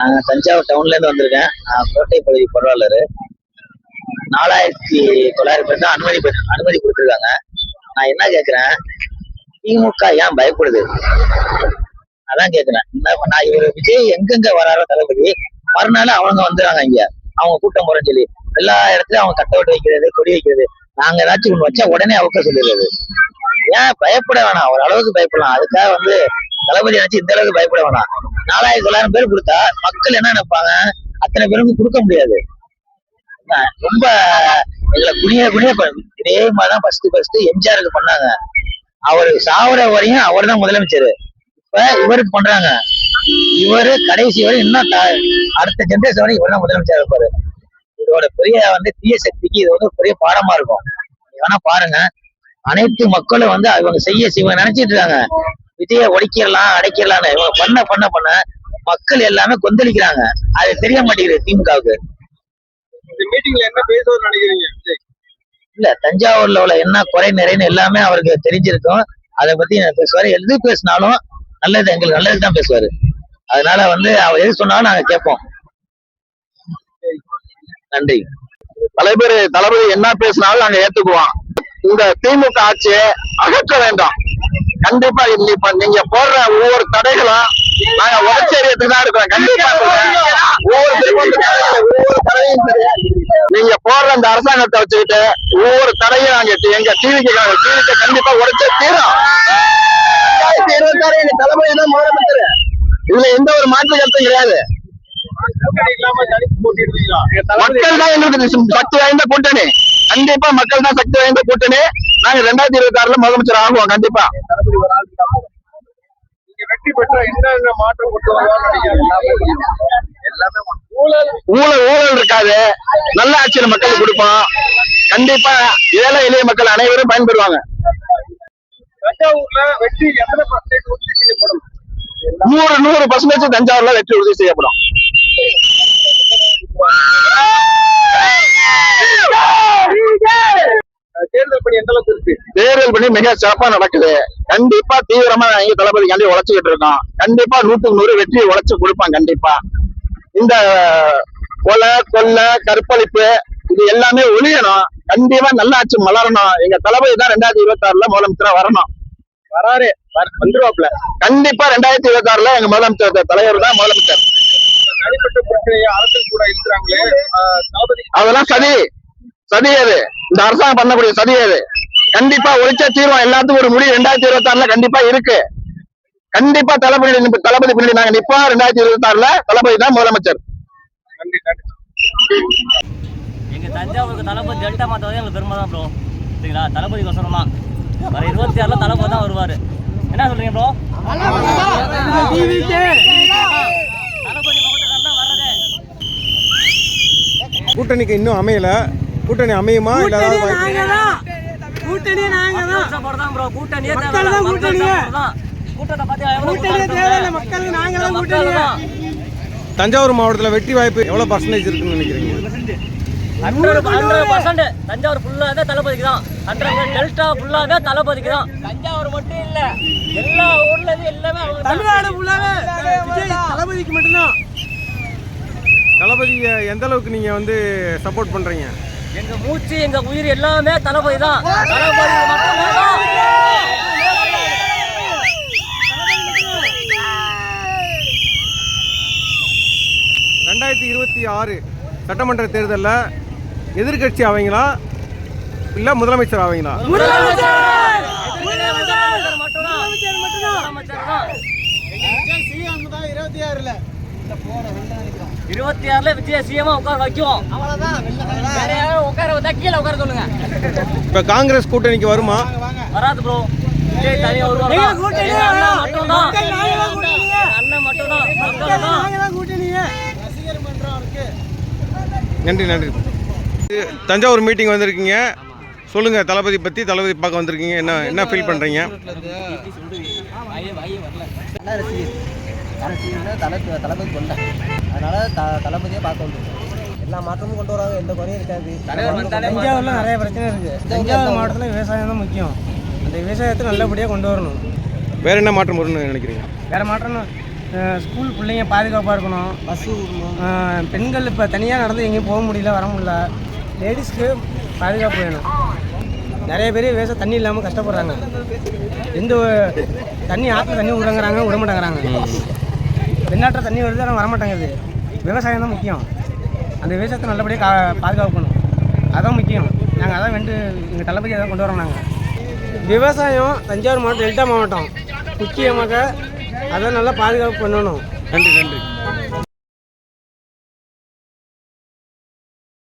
நான் தஞ்சாவூர் டவுன்ல இருந்து வந்திருக்கேன். கோட்டை பகுதி பொருளாளர். 4900 பேர் தான் அனுமதி கொடுத்துருக்காங்க. நான் என்ன கேக்குறேன், திமுக ஏன் பயப்படுது? அதான் கேக்குறேன். நான் இவரு விஜய் எங்கெங்க வராரோ தளபதி, மறுநாள் அவங்க வந்துடுறாங்க. இங்க அவங்க கூட்டம் போறேன்னு சொல்லி எல்லா இடத்துலயும் அவங்க கட்ட விட்டு வைக்கிறது, கொடி வைக்கிறது. நாங்க ஏதாச்சும் ஒண்ணு வச்சா உடனே அவங்க சொல்லிடுறது. ஏன் பயப்பட வேணாம்? ஒரு அளவுக்கு பயப்படலாம். அதுக்காக தளபதி நினைச்சு இந்த அளவுக்கு பயப்பட வேணாம். 4900 பேர் கொடுத்தா மக்கள் என்ன நினைப்பாங்க? அத்தனை பேருக்கு கொடுக்க முடியாது. ரொம்ப எங்களை குனிய இதே மாதிரிதான் ஃபர்ஸ்ட் எம்ஜிஆருக்கு பண்ணாங்க. அவரு சாவர வரையும் அவர் தான் முதலமைச்சர். இப்ப இவருக்கு பண்றாங்க. இவரு கடைசி வரை இன்னும் அடுத்த ஜெனரேஷன் வரை இவர் தான் முதலமைச்சர் இருப்பாரு. இதோட பெரிய தீய சக்திக்கு இது ஒரு பெரிய பாடமா இருக்கும். வேணா பாருங்க, அனைத்து மக்களும் இவங்க இவங்க நினைச்சிட்டு இருக்காங்க விஜய ஒழிக்கிடலாம் அடைக்கிடலான்னு. இவங்க பண்ண மக்கள் எல்லாமே கொந்தளிக்கிறாங்க. அது தெரிய மாட்டேங்குது திமுகவுக்கு. என்ன பேசுவது நினைக்கிறீங்க? இல்ல, தஞ்சாவூர்ல உள்ள என்ன குறை நிறைன்னு எல்லாமே அவருக்கு தெரிஞ்சிருக்கும். அதை பத்தி பேசுவாரு. எது பேசினாலும் நல்லது, எங்களுக்கு நல்லதுக்கு தான் பேசுவாரு. அதனால அவர் எது சொன்னாலும் நாங்க கேட்போம். நன்றி. தளபதி என்ன பேசினாலும் நாங்க ஏத்துக்குவோம். இந்த திமுக ஆட்சியை அகற்ற வேண்டாம். கண்டிப்பா இப்ப நீங்க போடுற ஒவ்வொரு தடைகளும் நாங்க உடச்சேரியத்துக்கு தான் இருக்கிறோம். கண்டிப்பா ஒவ்வொரு தடையும் நீங்க போடுற அந்த அரசாங்கத்தை வச்சுக்கிட்டு ஒவ்வொரு தடையும் நாங்க எங்க டிவிக்கு கண்டிப்பா உடைச்சே தீரும். 2026 எங்க தளபதி தான் முதலமைச்சர். இதுல எந்த ஒரு மாற்று கருத்தும் கிடையாது. மக்கள் தான் எங்களுக்கு சக்தி வாய்ந்த கூட்டணி. கண்டிப்பா மக்கள் தான் சக்தி வாய்ந்த கூட்டணி. நாங்க 2026 முதலமைச்சர் ஆகுவோம். கண்டிப்பா வெற்றி பெற்ற என்ன மாற்றம் கொண்டு ஊழல் இருக்காது. நல்ல ஆட்சியில மக்களுக்கு கொடுப்போம். கண்டிப்பா ஏழை எளிய மக்கள் அனைவரும் பயன்பெறுவாங்க. தஞ்சாவூர்ல வெற்றி எத்தனை உறுதி செய்யப்படும்? 100% தஞ்சாவூர்ல வெற்றி உறுதி செய்யப்படும். தேர்தல் பணி எந்த அளவுக்கு இருக்கு? தேர்தல் பணி மிக சிறப்பா நடக்குது. கண்டிப்பா தீவிரமா எங்க தளபதிக்காண்டி உழைச்சுக்கிட்டு இருக்கோம். கண்டிப்பா 100க்கு 100 வெற்றியை உழைச்சு கொடுப்பான். கண்டிப்பா இந்த கொலை கொள்ளை கற்பழிப்பு இது எல்லாமே ஒழியணும். கண்டிப்பா நல்ல ஆட்சி மலரணும். எங்க தளபதி தான் 2026 முதலமைச்சரா வரணும். வந்துருவாப்ல. கண்டிப்பா 2026 எங்க முதலமைச்சர் தலைவர் தான் முதலமைச்சர். தனிப்பட்ட பிரச்சனையை அரசியல் கூட இருக்கிறாங்களே, அதெல்லாம் சதி அது. இந்த அரசாங்கம் பண்ணக்கூடிய சதி அது. கண்டிப்பா ஒழிச்சா தீர்வோம். எல்லாத்துக்கும் ஒரு முடிவு 2026 கண்டிப்பா இருக்கு. கண்டிப்பா தளபதி பின்னாடி நாங்க நிப்போம். 2026 தளபதி தான் முதலமைச்சர். எங்க தஞ்சாவூருக்கு தளபதி டெல்டா மாத்தவதே எங்களுக்கு பெருமை தான் ப்ரோ. சரிங்களா? தளபதி கோசரம் தான். வர 26 தளபதி தான் வருவாரு. என்ன சொல்றீங்க ப்ரோ? கூட்டணிக்கு இன்னும் அமையல. கூட்டணி அமையுமா? தஞ்சாவூர் மாவட்டத்தில் வெற்றி வாய்ப்பு எவ்வளவு % இருக்குன்னு நினைக்கிறீங்க? 100% தஞ்சாவூர் ஃபுல்லாக தளபதிக்கு தான். 100 டெல்டா ஃபுல்லாக தளபதிக்கு தான். தஞ்சாவூர் மட்டும் இல்ல, எல்லா ஊர்ல எல்லாமே தமிழ்நாடு ஃபுல்லாவே தளபதிக்கு மட்டும்தான். தளபதியை எந்த அளவுக்கு நீங்க சப்போர்ட் பண்றீங்க? எங்க மூச்சு எங்க உயிர் எல்லாமே தளபதி தான். தளபதி மட்டும்தான். 2026 சட்டமன்ற தேர்தலில் எதிர்கட்சி ஆவீங்களா இல்ல முதலமைச்சர் ஆவீங்களா? 26 விஜய் சிஎம் உட்கார வைக்கும். கீழே உட்கார சொல்லுங்க. இப்ப காங்கிரஸ் கூட்டணிக்கு வருமா? வராது ப்ரோ. விஜய் தனியா வருவாங்க. அண்ணன் மட்டும்தான். நன்றி. தஞ்சாவூர் மீட்டிங் வந்திருக்கீங்க, சொல்லுங்க. தளபதி பத்தி, தளபதி பார்க்க வந்திருக்கீங்க. என்ன ஃபீல் பண்றீங்க? தளபதி கொண்ட அதனால தளபதியை பார்க்க வந்துருக்கோம். எல்லா மாற்றமும் கொண்டு வராங்க. எந்த குறையும் இருக்காது. தஞ்சாவூர்ல நிறைய பிரச்சனை இருக்கு. தஞ்சாவூர் மாவட்டத்தில் விவசாயம் தான் முக்கியம். அந்த விவசாயத்தை நல்லபடியாக கொண்டு வரணும். வேற என்ன மாற்றம் வரும்னு நினைக்கிறீங்க? வேற மாற்றம் ஸ்கூல் பிள்ளைங்க பாதுகாப்பாக இருக்கணும். பஸ்ஸு பெண்கள் இப்போ தனியாக நடந்து எங்கேயும் போக முடியல, வர முடியல. லேடிஸ்க்கு பாதுகாப்பு வேணும். நிறைய பேர் விவசாயம் தண்ணி இல்லாமல் கஷ்டப்படுறாங்க. எந்த தண்ணி ஆற்றுல தண்ணி விடுறாங்கிறாங்க, விட மாட்டேங்கிறாங்க. வெளிநாட்டில் தண்ணி வருது, ஆனால் வரமாட்டேங்குது. விவசாயம் தான் முக்கியம். அந்த விவசாயத்தை நல்லபடியாக பாதுகாக்கணும், அதான் முக்கியம். நாங்கள் அதான் எங்கள் தளபதி அதான் கொண்டு வரோம். நாங்கள் விவசாயம் தஞ்சாவூர் மாவட்டம், டெல்டா மாவட்டம் முக்கியமாக அதை நல்லா பாதுகாப்பு பண்ணணும். நன்றி.